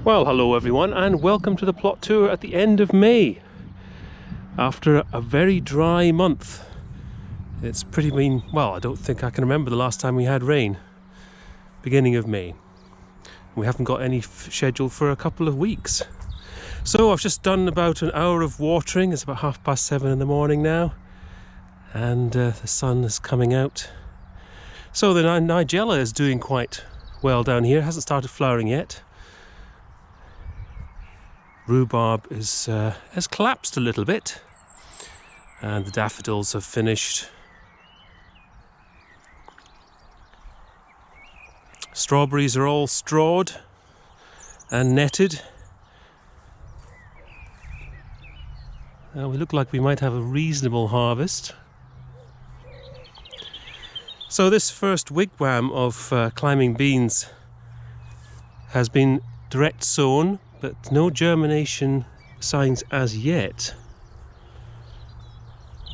Well, hello everyone, and welcome to the plot tour at the end of May. After a very dry month. It's pretty been, well, I don't think I can remember the last time we had rain. Beginning of May. We haven't got any scheduled for a couple of weeks. So I've just done about an hour of watering. It's about 7:30 in the morning now. And the sun is coming out. So the nigella is doing quite well down here. It hasn't started flowering yet. Rhubarb has collapsed a little bit, and the daffodils have finished. Strawberries are all strawed and netted. Now we look like we might have a reasonable harvest. So this first wigwam of climbing beans has been direct sown, but no germination signs as yet.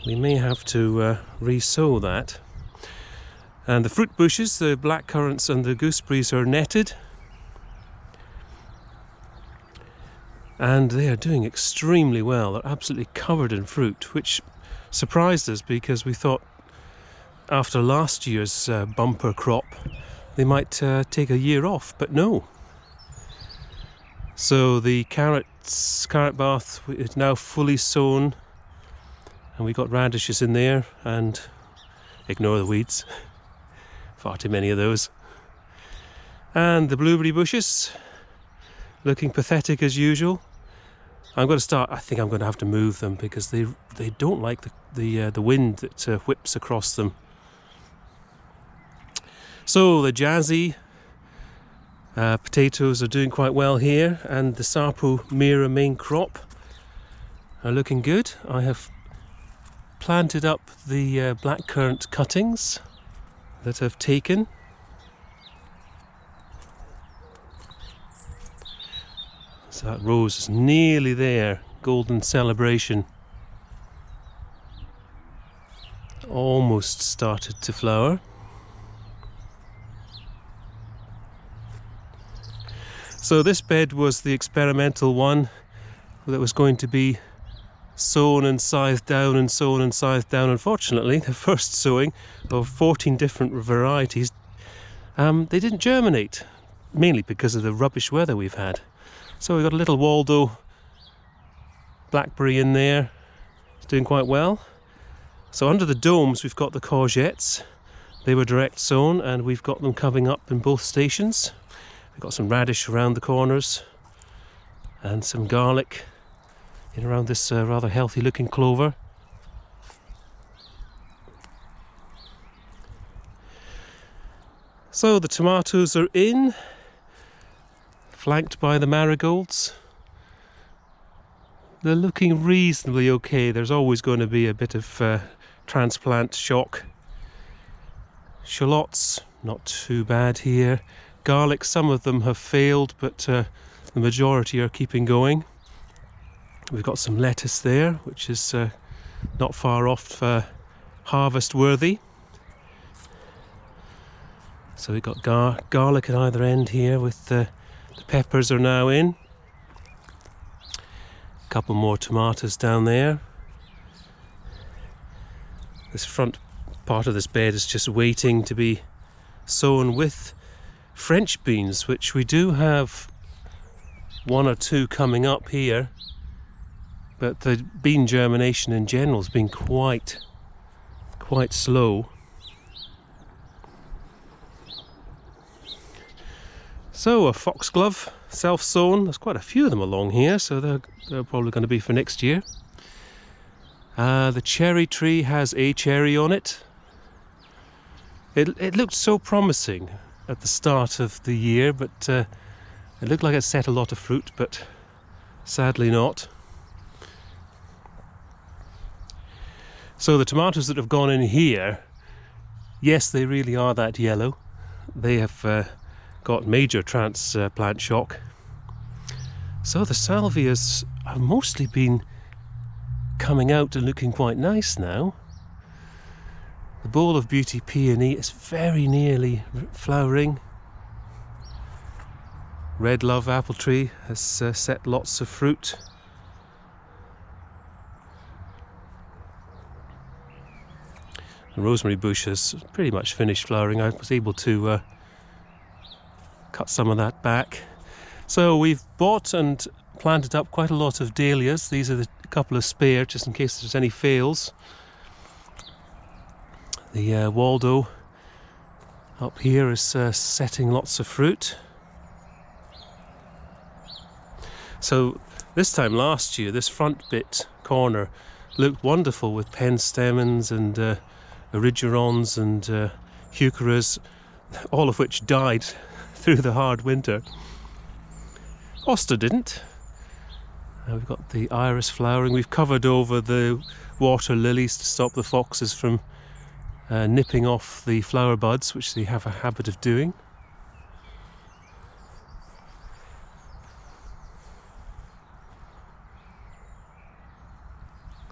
We may have to re-sow that. And the fruit bushes, the blackcurrants and the gooseberries, are netted. And they are doing extremely well. They're absolutely covered in fruit, which surprised us because we thought after last year's bumper crop they might take a year off, but no. So the carrot bath is now fully sown, and we got radishes in there, and ignore the weeds, far too many of those. And the blueberry bushes, looking pathetic as usual. I think I'm going to have to move them because they don't like the wind that whips across them. So the jazzy potatoes are doing quite well here, and the Sapo Mira main crop are looking good. I have planted up the blackcurrant cuttings that have taken. So that rose is nearly there, golden celebration. Almost started to flower. So this bed was the experimental one that was going to be sown and scythed down and sown and scythed down. Unfortunately, the first sowing of 14 different varieties, they didn't germinate, mainly because of the rubbish weather we've had. So we've got a little Waldo blackberry in there, it's doing quite well. So under the domes we've got the courgettes. They were direct sown, and we've got them coming up in both stations. We've got some radish around the corners and some garlic in around this rather healthy looking clover. So the tomatoes are in, flanked by the marigolds. They're looking reasonably okay. There's always going to be a bit of transplant shock. Shallots, not too bad here. Garlic, some of them have failed, but the majority are keeping going. We've got some lettuce there, which is not far off harvest worthy. So we've got garlic at either end here, with the peppers are now in. A couple more tomatoes down there. This front part of this bed is just waiting to be sown with French beans, which we do have one or two coming up here, but the bean germination in general has been quite slow. So a foxglove, self-sown. There's quite a few of them along here, so they're probably going to be for next year. The cherry tree has a cherry on it. It looked so promising at the start of the year, but it looked like it set a lot of fruit, but sadly not. So the tomatoes that have gone in here, yes, they really are that yellow. They have got major transplant shock. So the salvias have mostly been coming out and looking quite nice now. The bowl of beauty peony is very nearly flowering. Red love apple tree has set lots of fruit. The rosemary bush has pretty much finished flowering. I was able to cut some of that back. So we've bought and planted up quite a lot of dahlias. These are the couple of spare, just in case there's any fails. The Waldo up here is setting lots of fruit. So this time last year, this front bit corner looked wonderful with penstemons and erigerons and heucheras, all of which died through the hard winter. Hosta didn't. We've got the iris flowering. We've covered over the water lilies to stop the foxes from nipping off the flower buds, which they have a habit of doing.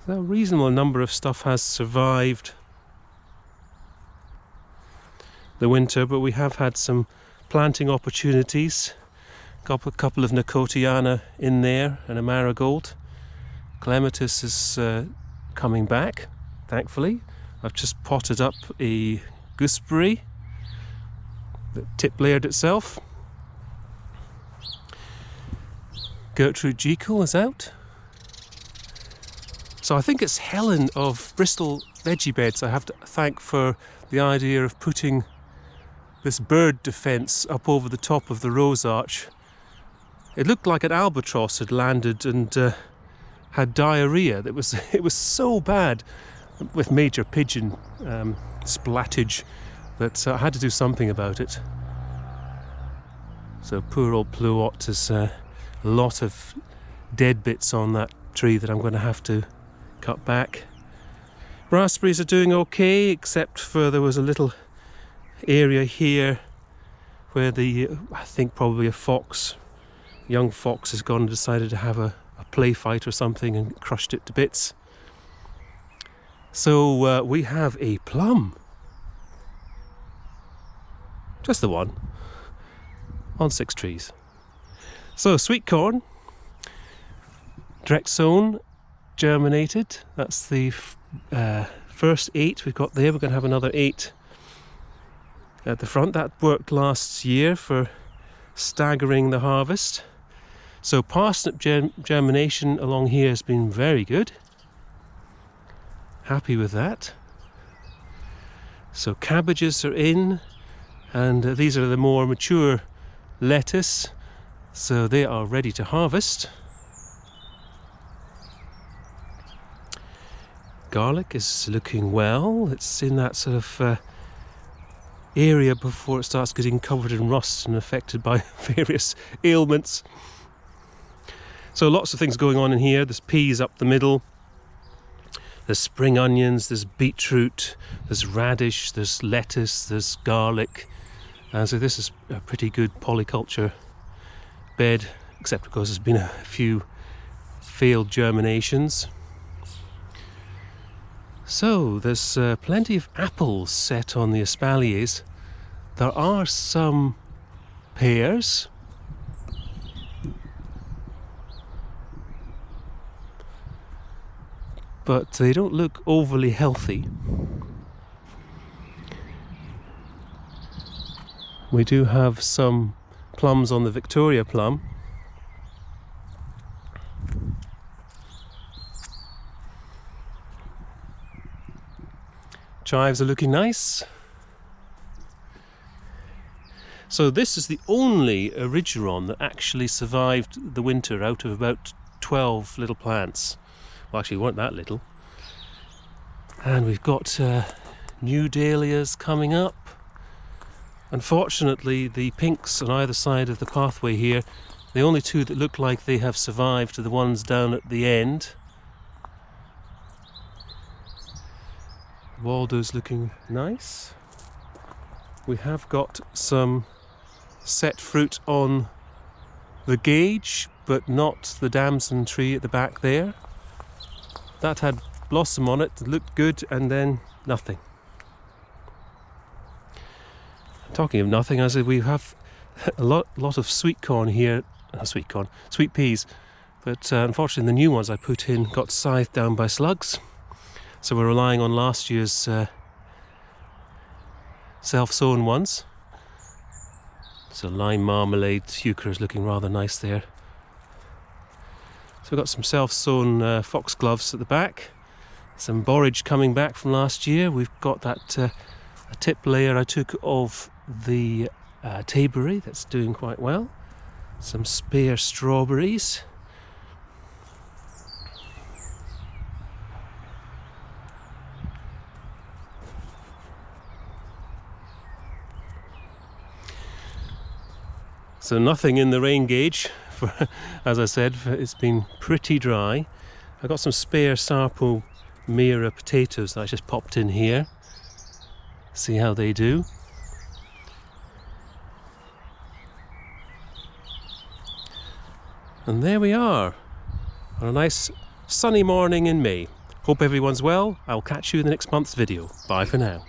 So a reasonable number of stuff has survived the winter, but we have had some planting opportunities. Got a couple of Nicotiana in there and a marigold. Clematis is coming back, thankfully. I've just potted up a gooseberry that tip layered itself. Gertrude Jekyll is out. So I think it's Helen of Bristol Veggie Beds I have to thank for the idea of putting this bird defence up over the top of the rose arch. It looked like an albatross had landed and had diarrhea. It was so bad with major pigeon splattage that I had to do something about it. So poor old Pluot has a lot of dead bits on that tree that I'm going to have to cut back. Raspberries are doing okay, except for there was a little area here where I think probably a young fox has gone and decided to have a play fight or something and crushed it to bits. So we have a plum. Just the one. On 6 trees. So sweetcorn, direct sown, germinated. That's the first 8 we've got there. We're going to have another 8 at the front. That worked last year for staggering the harvest. So parsnip germination along here has been very good. Happy with that. So cabbages are in, and these are the more mature lettuce, so they are ready to harvest. Garlic is looking well. It's in that sort of area before it starts getting covered in rust and affected by various ailments. So lots of things going on in here. There's peas up the middle, there's spring onions, there's beetroot, there's radish, there's lettuce, there's garlic. And so this is a pretty good polyculture bed, except of course there's been a few failed germinations. So there's plenty of apples set on the espaliers. There are some pears. But they don't look overly healthy. We do have some plums on the Victoria plum. Chives are looking nice. So this is the only erigeron that actually survived the winter out of about 12 little plants. Well, actually, weren't that little. And we've got new dahlias coming up. Unfortunately, the pinks on either side of the pathway here, the only 2 that look like they have survived are the ones down at the end. Waldo's looking nice. We have got some set fruit on the gage, but not the damson tree at the back there. That had blossom on it, it looked good, and then nothing. Talking of nothing, as we have a lot of sweet corn here, sweet peas, but unfortunately the new ones I put in got scythed down by slugs, so we're relying on last year's self-sown ones. So lime marmalade heuchera is looking rather nice there. So we've got some self-sown foxgloves at the back, some borage coming back from last year. We've got that a tip layer I took of the tayberry that's doing quite well. Some spare strawberries. So nothing in the rain gauge, for, as I said, it's been pretty dry. I got some spare Sarpo Mira potatoes that I just popped in here. See how they do. And there we are, on a nice sunny morning in May. Hope everyone's well. I'll catch you in the next month's video. Bye for now.